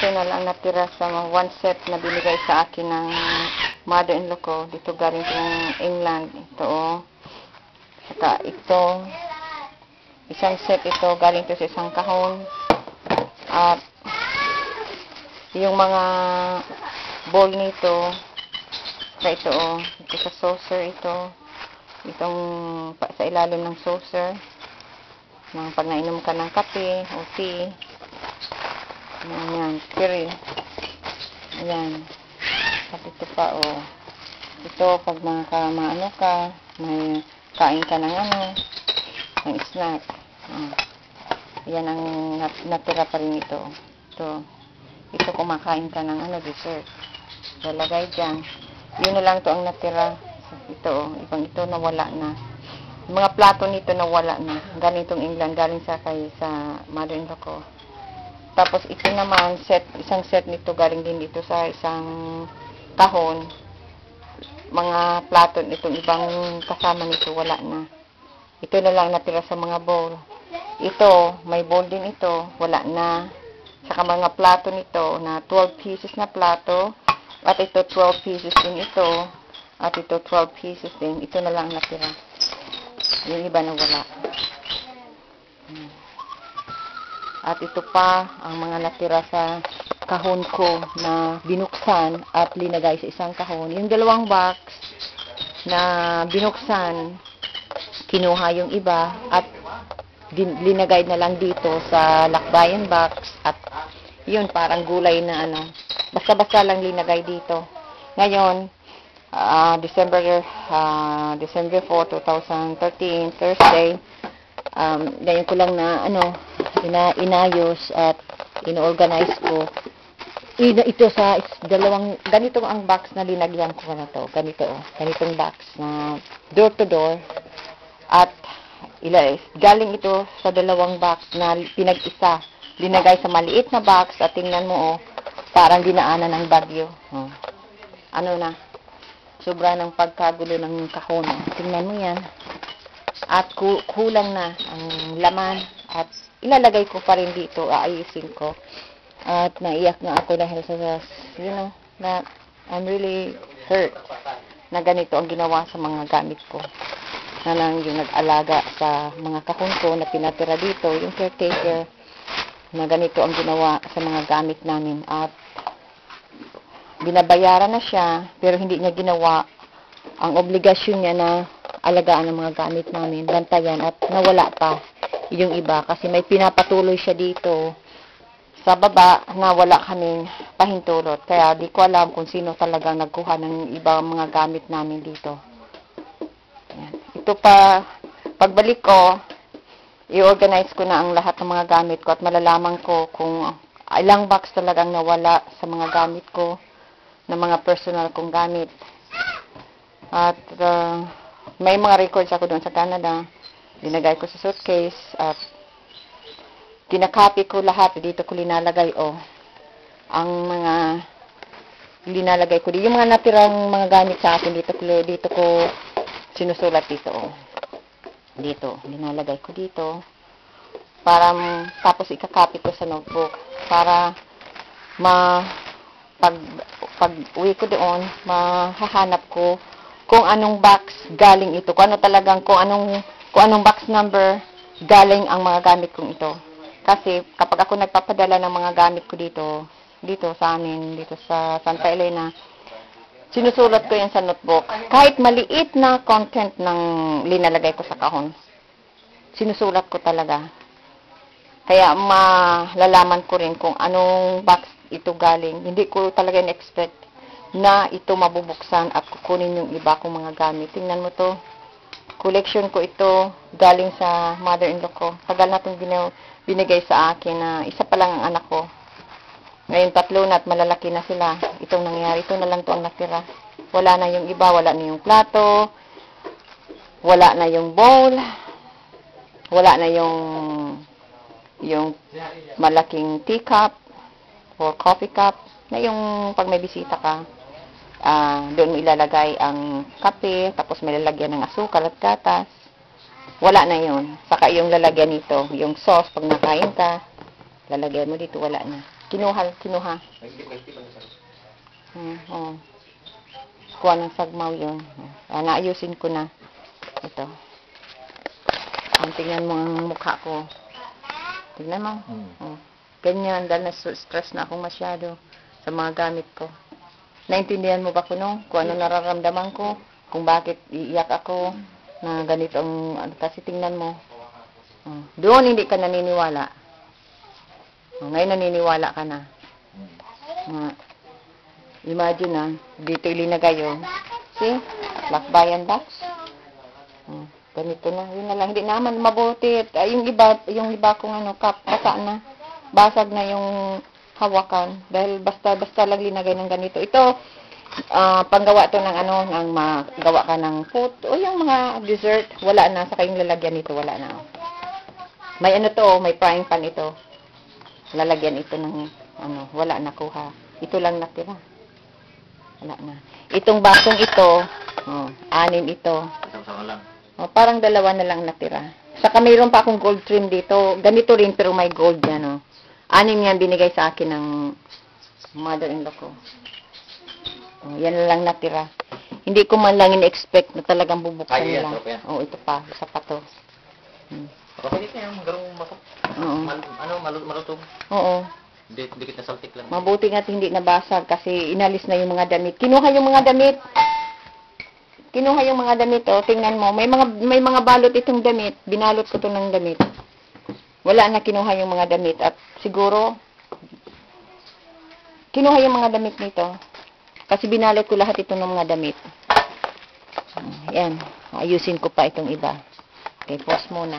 ito na lang natira sa one set na binigay sa akin ng mother-in-law ko. Dito galing itong England. Ito, oh. Saka ito, isang set ito, galing ito sa isang kahon. At yung mga bowl nito, saka ito, oh. Ito sa saucer ito. Itong sa ilalim ng saucer. Pag nainom ka ng kape o tea. Ayan, curry. Ayan. At ito pa, oh. Ito, pag maano ka, may kain ka ng ng snack. Ayan ang natira pa rin ito. Ito kumakain ka ng dessert. Lalagay dyan. Yun na lang to ang natira. Ito, oh. Ibang ito nawala na. Mga plato nito nawala na. Galing itong England, galing sa mother-in-law ko. Tapos ito naman, isang set nito galing din dito sa isang kahon. Mga plato nitong ibang kasama nito wala na. Ito na lang natira sa mga bowl. Ito, may bowl din ito, wala na. Saka mga plato nito na 12 pieces na plato. At ito 12 pieces din ito. At ito 12 pieces din. Ito na lang natira. Yung iba na wala. At ito pa ang mga natira sa kahon ko na binuksan at linagay sa isang kahon. Yung dalawang box na binuksan, kinuha yung iba at linagay na lang dito sa lakbayan box. At yun, parang gulay na basta-basta lang linagay dito. Ngayon, December 4, 2013, Thursday, ngayon ko lang na inayos at ino-organize ko. Ito sa ganito ang box na linagyan ko na to. Ganitong box na door to door. At galing ito sa dalawang box na pinag-isa. Linagay sa maliit na box at tingnan mo, oh, parang dinaanan ng bagyo. Oh. Sobra ng pagkagulo ng kahon. Tingnan mo yan. At kulang na ang laman. At ilalagay ko pa rin dito. Aayusin ko. At naiyak na ako dahil na I'm really hurt na ganito ang ginawa sa mga gamit ko. Na lang yung nag-alaga sa mga kahon ko na pinatira dito. Yung caretaker na ganito ang ginawa sa mga gamit namin. At binabayaran na siya, pero hindi niya ginawa ang obligasyon niya na alagaan ang mga gamit namin, bantayan, at nawala pa yung iba kasi may pinapatuloy siya dito sa baba na wala kaming pahintulot. Kaya di ko alam kung sino talagang nagkuha ng ibang mga gamit namin dito. Ayan. Ito pa, pagbalik ko, i-organize ko na ang lahat ng mga gamit ko at malalaman ko kung ilang box talagang nawala sa mga gamit ko, na mga personal kong gamit. At may mga records ako doon sa Canada. Linagay ko sa suitcase at kinakopy ko lahat. Dito ko linalagay, ang mga linalagay ko. Yung mga natirang mga gamit sa akin, dito ko sinusulat dito, Dito, linalagay ko dito. Tapos ikakopy ko sa notebook. Para pag uwi ko doon, mahahanap ko kung anong box galing ito. Kung anong box number galing ang mga gamit kong ito. Kasi kapag ako nagpapadala ng mga gamit ko dito sa amin, dito sa Santa Elena, sinusulat ko yan sa notebook. Kahit maliit na content ng linalagay ko sa kahon, sinusulat ko talaga. Kaya malalaman ko rin kung anong box ito galing. Hindi ko talaga in-expect na ito mabubuksan at kukunin yung iba kong mga gamit. Tingnan mo to. Collection ko ito galing sa mother-in-law ko. Tagal na itong binigay sa akin na isa pa lang ang anak ko. Ngayon 3 na at malalaki na sila. Itong nangyari. Ito na lang ito ang natira. Wala na yung iba. Wala na yung plato. Wala na yung bowl. Wala na yung malaking teacup or coffee cup na yung pag may bisita ka, doon mo ilalagay ang kape, tapos may lalagyan ng asukal at gatas. Wala na yun. Saka yung lalagyan nito, yung sauce, pag nakain ka, lalagyan mo dito, wala na. Kinuha. Oh. Kuha ng sagmaw yun. Naayusin ko na. Ito. Tingnan mo ang mukha ko. Tingnan mo. Oh. Ganyan, dahil na-stress na akong masyado sa mga gamit ko. Naintindihan mo ba ko, no? Kung ano nararamdaman ko, kung bakit iiyak ako, na ganito ang, kasi tingnan mo. Doon hindi ka naniniwala. Ngayon naniniwala ka na. Imagine na, dito ilinagay yun. See? Lakbayan box. Ganito na. Yun na lang. Hindi naman mabuti. Yung iba kong cup, basa na. Basag na yung hawakan. Dahil basta lang linagay ng ganito. Ito, panggawa to ng ng magawa ka ng food. O yung mga dessert, wala na. Saka yung lalagyan nito, wala na. May may frying pan ito. Lalagyan ito ng, wala na kuha. Ito lang natira. Wala na. Itong basong ito, 6 ito. Parang 2 na lang natira. Saka mayroon pa akong gold trim dito. Ganito rin pero may gold yan. 6 yan binigay sa akin ng mother-in-law ko. Yan na lang natira. Hindi ko man lang in-expect na talagang bubuksan nila. Ito pa. Isa pa to. Kapag ito yung garong matok. Malutog. Oo. Dikit na saltik lang. Mabuti nga hindi nabasag kasi inalis na yung mga damit. Kinuha yung mga damit. Tingnan mo. May mga balot itong damit. Binalot ko to ng damit. Wala na kinuha yung mga damit. At siguro, kinuha yung mga damit nito. Kasi binalot ko lahat ito ng mga damit. Yan. Ayusin ko pa itong iba. Okay, pause muna.